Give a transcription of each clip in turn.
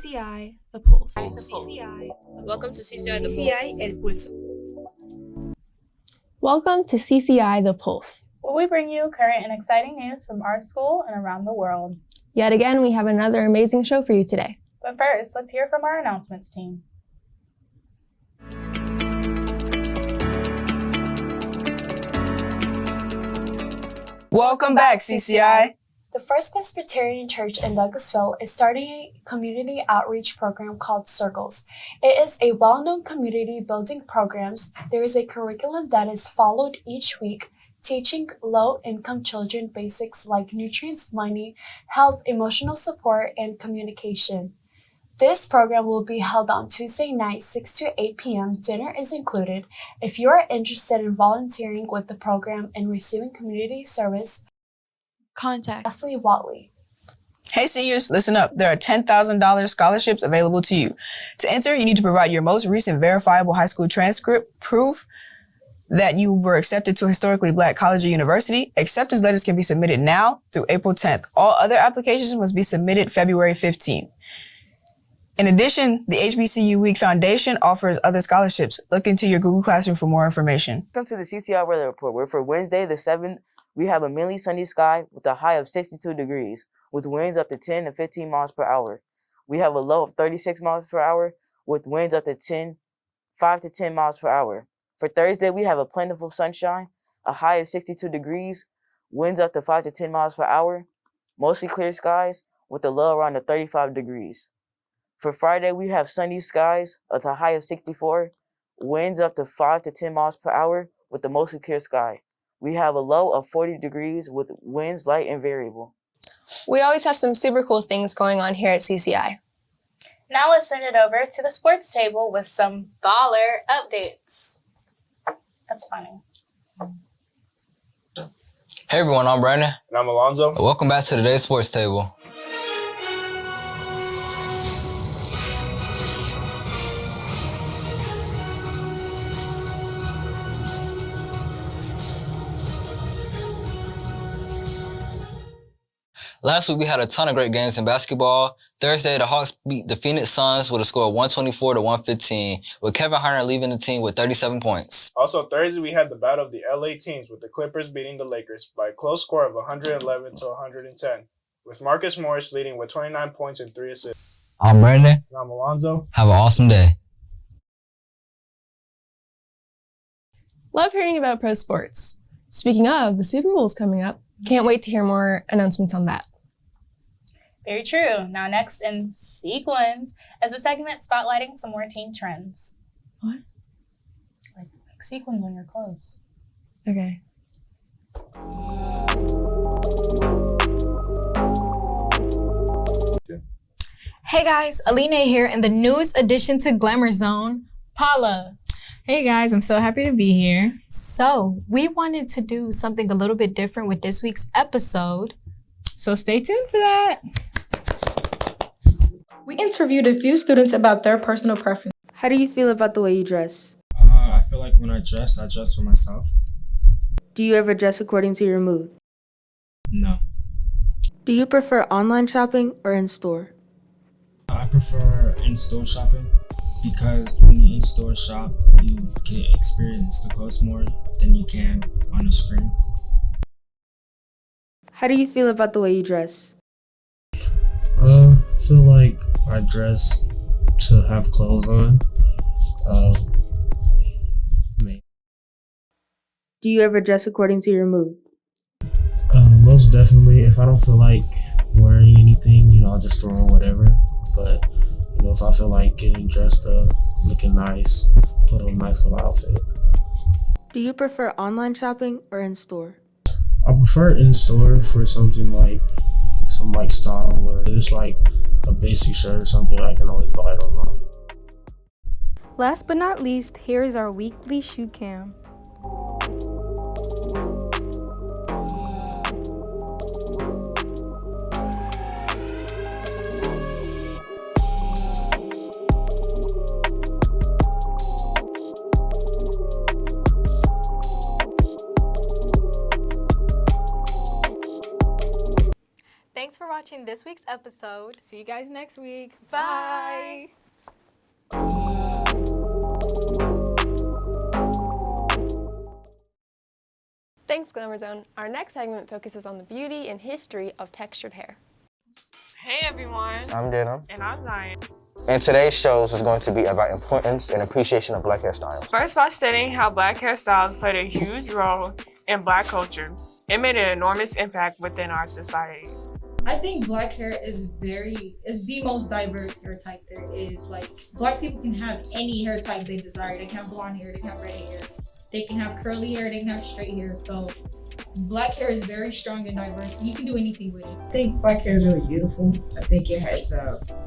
CCI, The Pulse. Welcome to CCI, The CCI, El Pulso. Welcome to CCI, The Pulse. Where we bring you current and exciting news from our school and around the world. Yet again, we have another amazing show for you today. But first, let's hear from our announcements team. Welcome back, CCI. The First Presbyterian Church in Douglasville is starting a community outreach program called Circles. It is a well-known community building program. There is a curriculum that is followed each week, teaching low-income children basics like nutrients, money, health, emotional support, and communication. This program will be held on Tuesday night, 6 to 8 p.m. Dinner is included. If you are interested in volunteering with the program and receiving community service, contact Kathleen Watley. Hey seniors, listen up. There are $10,000 scholarships available to you. To enter, you need to provide your most recent verifiable high school transcript, proof that you were accepted to a historically black college or university. Acceptance letters can be submitted now through April 10th. All other applications must be submitted February 15th. In addition, the HBCU Week Foundation offers other scholarships. Look into your Google Classroom for more information. Welcome to the CCI Weather Report, where for Wednesday the 7th, we have a mainly sunny sky with a high of 62 degrees, with winds up to 10 to 15 miles per hour. We have a low of 36 miles per hour, with winds up to 5 to 10 miles per hour. For Thursday, we have a plentiful sunshine, a high of 62 degrees, winds up to 5 to 10 miles per hour, mostly clear skies, with a low around 35 degrees. For Friday, we have sunny skies with a high of 64, winds up to 5 to 10 miles per hour, with a mostly clear sky. We have a low of 40 degrees with winds light and variable. We always have some super cool things going on here at CCI. Now let's send it over to the sports table with some baller updates. That's funny. Hey everyone, I'm Brandon. And I'm Alonzo. Welcome back to today's sports table. Last week, we had a ton of great games in basketball. Thursday, the Hawks beat the Phoenix Suns with a score of 124 to 115, with Kevin Harner leading the team with 37 points. Also, Thursday, we had the battle of the LA teams, with the Clippers beating the Lakers by a close score of 111 to 110, with Marcus Morris leading with 29 points and 3 assists. I'm Brandon. And I'm Alonzo. Have an awesome day. Love hearing about pro sports. Speaking of, the Super Bowl is coming up. Can't wait to hear more announcements on that. Very true. Now next in Sequins is a segment spotlighting some more teen trends. What? Like sequins on your clothes. Okay. Hey guys, Alina here in the newest addition to Glamour Zone, Paula. Hey guys, I'm so happy to be here. So, we wanted to do something a little bit different with this week's episode. So stay tuned for that. We interviewed a few students about their personal preference. How do you feel about the way you dress? I feel like when I dress for myself. Do you ever dress according to your mood? No. Do you prefer online shopping or in-store? I prefer in-store shopping because when you in-store shop, you can experience the clothes more than you can on a screen. How do you feel about the way you dress? I feel like I dress to have clothes on. Do you ever dress according to your mood? Most definitely. If I don't feel like wearing anything, I'll just throw on whatever. But, if I feel like getting dressed up, looking nice, put on a nice little outfit. Do you prefer online shopping or in-store? I prefer in-store for something like some style or just like a basic shirt or something I can always buy it online. Last but not least, here is our weekly shoe cam. Thanks for watching. watching this week's episode. See you guys next week. Bye. Thanks, Glamour Zone. Our next segment focuses on the beauty and history of textured hair. Hey everyone. I'm Denham. And I'm Zion. And today's shows is going to be about importance and appreciation of Black hairstyles. First, by studying how Black hairstyles played a huge role in Black culture, it made an enormous impact within our society. I think Black hair is the most diverse hair type there is. Like, Black people can have any hair type they desire. They can have blonde hair, they can have red hair, they can have curly hair, they can have straight hair. So Black hair is very strong and diverse. You can do anything with it. I think Black hair is really beautiful. I think it has,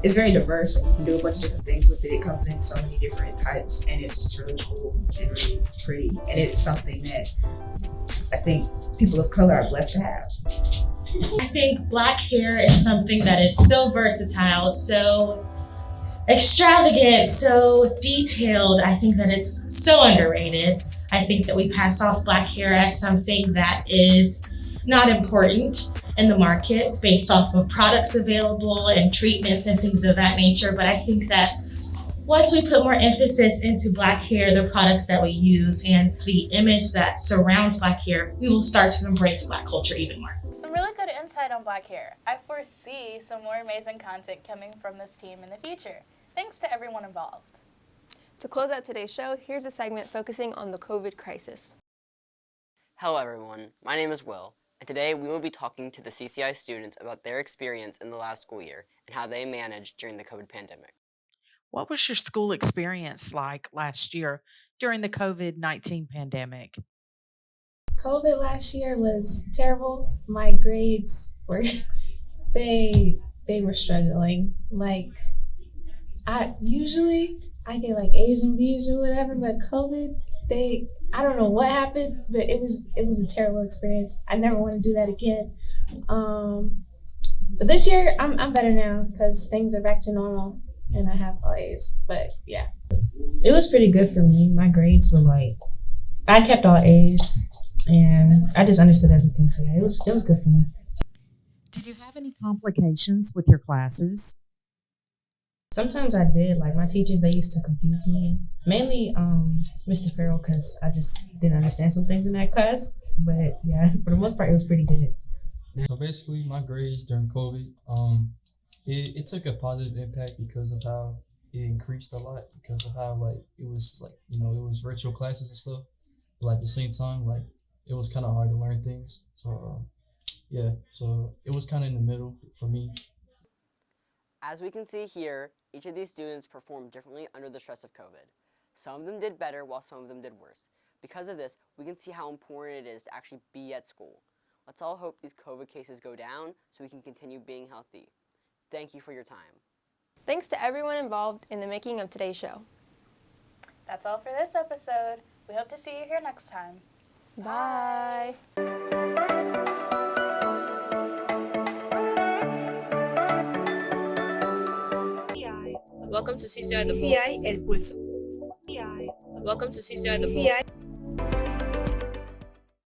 it's very diverse. You can do a bunch of different things with it. It comes in so many different types, and it's just really cool and really pretty. And it's something that I think people of color are blessed to have. I think Black hair is something that is so versatile, so extravagant, so detailed. I think that it's so underrated. I think that we pass off Black hair as something that is not important in the market based off of products available and treatments and things of that nature. But I think that once we put more emphasis into Black hair, the products that we use, and the image that surrounds Black hair, we will start to embrace Black culture even more. Some really good insight on Black hair. I foresee some more amazing content coming from this team in the future. Thanks to everyone involved. To close out today's show, here's a segment focusing on the COVID crisis. Hello everyone, my name is Will, and today we will be talking to the CCI students about their experience in the last school year and how they managed during the COVID pandemic. What was your school experience like last year during the COVID-19 pandemic? COVID last year was terrible. My grades were, they were struggling. Like, I get like A's and B's or whatever, but COVID, I don't know what happened, but it was a terrible experience. I never want to do that again. But this year, I'm better now because things are back to normal and I have all A's. But yeah, it was pretty good for me. My grades were I kept all A's and I just understood everything. So yeah, it was good for me. Did you have any complications with your classes? Sometimes I did. Like, my teachers, they used to confuse me. Mainly Mr. Farrell, because I just didn't understand some things in that class. But yeah, for the most part, it was pretty good. So basically, my grades during COVID, it took a positive impact because of how it increased a lot, because of how it was it was virtual classes and stuff. But at the same time, it was kind of hard to learn things. So yeah, so it was kind of in the middle for me. As we can see here, each of these students performed differently under the stress of COVID. Some of them did better while some of them did worse. Because of this, we can see how important it is to actually be at school. Let's all hope these COVID cases go down so we can continue being healthy. Thank you for your time. Thanks to everyone involved in the making of today's show. That's all for this episode. We hope to see you here next time. Bye. Welcome to CCI The Pulse. El Pulso. Welcome to CCI The Pulse. CCI